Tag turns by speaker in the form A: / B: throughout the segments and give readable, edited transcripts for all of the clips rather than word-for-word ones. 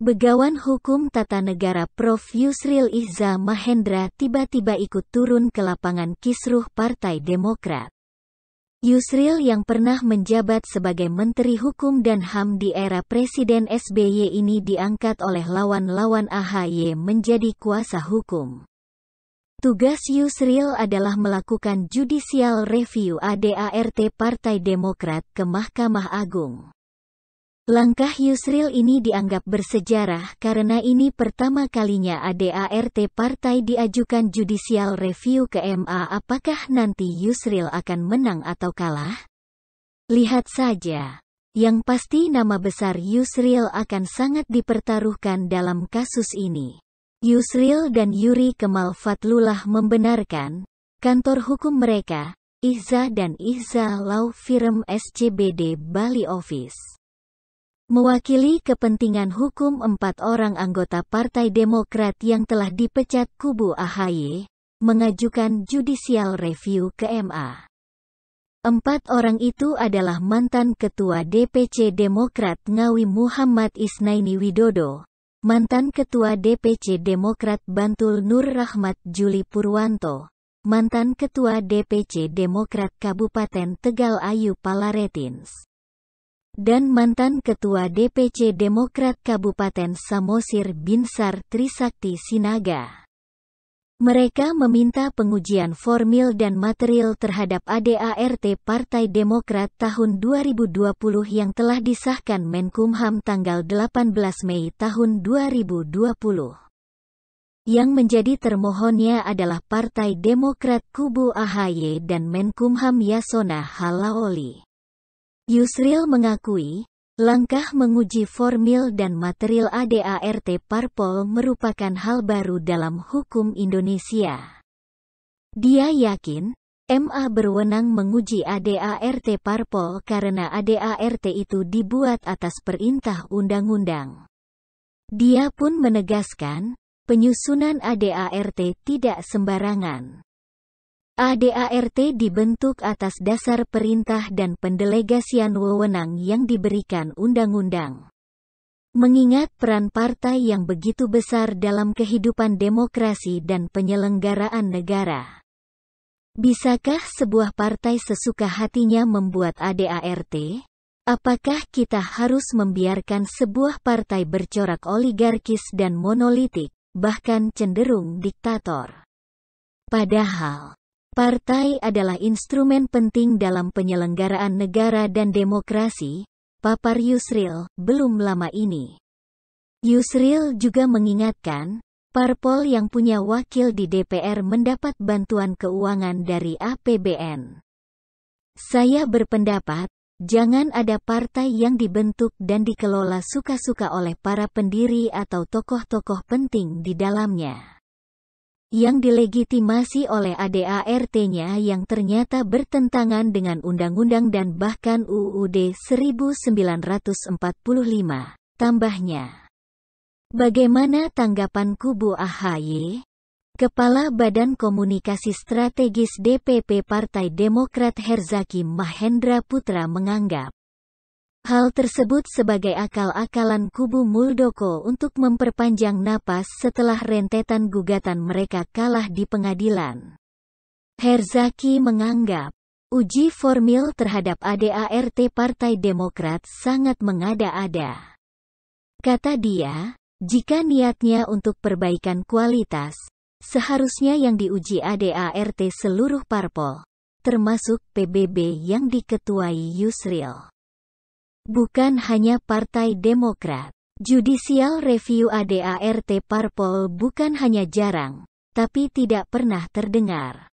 A: Begawan Hukum Tata Negara Prof. Yusril Iza Mahendra tiba-tiba ikut turun ke lapangan kisruh Partai Demokrat. Yusril yang pernah menjabat sebagai Menteri Hukum dan HAM di era Presiden SBY ini diangkat oleh lawan-lawan AHY menjadi kuasa hukum. Tugas Yusril adalah melakukan judicial review ADART Partai Demokrat ke Mahkamah Agung. Langkah Yusril ini dianggap bersejarah karena ini pertama kalinya ADART partai diajukan judicial review ke MA. Apakah nanti Yusril akan menang atau kalah? Lihat saja. Yang pasti nama besar Yusril akan sangat dipertaruhkan dalam kasus ini. Yusril dan Yuri Kemal Fatlullah membenarkan, kantor hukum mereka, Ihza dan Ihza Law Firm SCBD Bali Office, mewakili kepentingan hukum 4 orang anggota Partai Demokrat yang telah dipecat kubu AHY, mengajukan judicial review ke MA. 4 orang itu adalah mantan Ketua DPC Demokrat Ngawi Muhammad Isnaini Widodo, mantan Ketua DPC Demokrat Bantul Nur Rahmat Juli Purwanto, mantan Ketua DPC Demokrat Kabupaten Tegal Ayu Palaretins, dan mantan Ketua DPC Demokrat Kabupaten Samosir Binsar Trisakti Sinaga. Mereka meminta pengujian formil dan material terhadap ADART Partai Demokrat tahun 2020 yang telah disahkan Menkumham tanggal 18 Mei tahun 2020. Yang menjadi termohonnya adalah Partai Demokrat kubu AHY dan Menkumham Yasona Halaoli. Yusril mengakui, langkah menguji formil dan material ADART Parpol merupakan hal baru dalam hukum Indonesia. Dia yakin, MA berwenang menguji ADART Parpol karena ADART itu dibuat atas perintah undang-undang. Dia pun menegaskan, penyusunan ADART tidak sembarangan. ADART dibentuk atas dasar perintah dan pendelegasian wewenang yang diberikan undang-undang. Mengingat peran partai yang begitu besar dalam kehidupan demokrasi dan penyelenggaraan negara, bisakah sebuah partai sesuka hatinya membuat ADART? Apakah kita harus membiarkan sebuah partai bercorak oligarkis dan monolitik, bahkan cenderung diktator? Padahal, partai adalah instrumen penting dalam penyelenggaraan negara dan demokrasi, papar Yusril, belum lama ini. Yusril juga mengingatkan, parpol yang punya wakil di DPR mendapat bantuan keuangan dari APBN. Saya berpendapat, jangan ada partai yang dibentuk dan dikelola suka-suka oleh para pendiri atau tokoh-tokoh penting di dalamnya, yang dilegitimasi oleh ADART-nya yang ternyata bertentangan dengan undang-undang dan bahkan UUD 1945, tambahnya. Bagaimana tanggapan kubu AHY? Kepala Badan Komunikasi Strategis DPP Partai Demokrat Herzaki Mahendra Putra menganggap hal tersebut sebagai akal-akalan kubu Muldoko untuk memperpanjang napas setelah rentetan gugatan mereka kalah di pengadilan. Herzaki menganggap, uji formil terhadap ADART Partai Demokrat sangat mengada-ada. Kata dia, jika niatnya untuk perbaikan kualitas, seharusnya yang diuji ADART seluruh parpol, termasuk PBB yang diketuai Yusril, bukan hanya Partai Demokrat. Judicial review ADART Parpol bukan hanya jarang, tapi tidak pernah terdengar.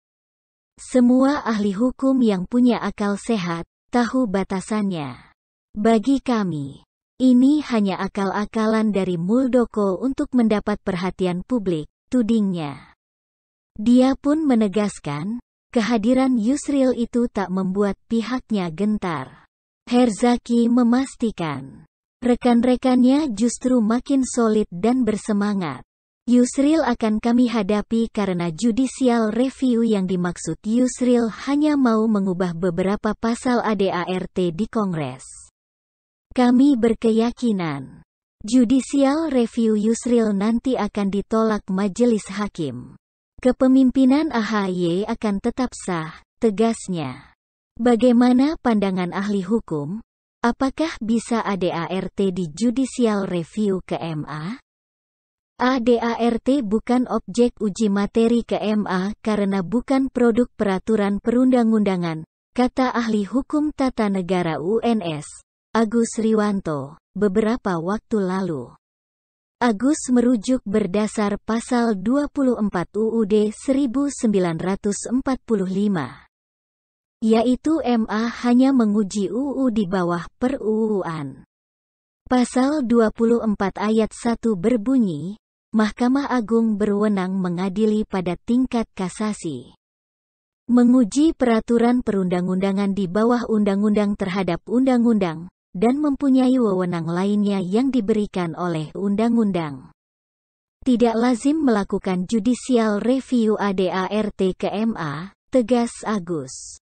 A: Semua ahli hukum yang punya akal sehat, tahu batasannya. Bagi kami, ini hanya akal-akalan dari Muldoko untuk mendapat perhatian publik, tudingnya. Dia pun menegaskan, kehadiran Yusril itu tak membuat pihaknya gentar. Herzaki memastikan, rekan-rekannya justru makin solid dan bersemangat. Yusril akan kami hadapi karena judicial review yang dimaksud Yusril hanya mau mengubah beberapa pasal ADART di Kongres. Kami berkeyakinan, Judicial Review Yusril nanti akan ditolak majelis hakim. Kepemimpinan AHY akan tetap sah, tegasnya. Bagaimana pandangan ahli hukum? Apakah bisa ADART di Judicial Review ke MA? ADART bukan objek uji materi ke MA karena bukan produk peraturan perundang-undangan, kata ahli hukum tata negara UNS, Agus Riwanto, beberapa waktu lalu. Agus merujuk berdasar pasal 24 UUD 1945, yaitu MA hanya menguji UU di bawah per-UUan. Pasal 24 ayat 1 berbunyi, Mahkamah Agung berwenang mengadili pada tingkat kasasi. Menguji peraturan perundang-undangan di bawah undang-undang terhadap undang-undang, dan mempunyai wewenang lainnya yang diberikan oleh undang-undang. Tidak lazim melakukan judicial review ADART ke MA, tegas Agus.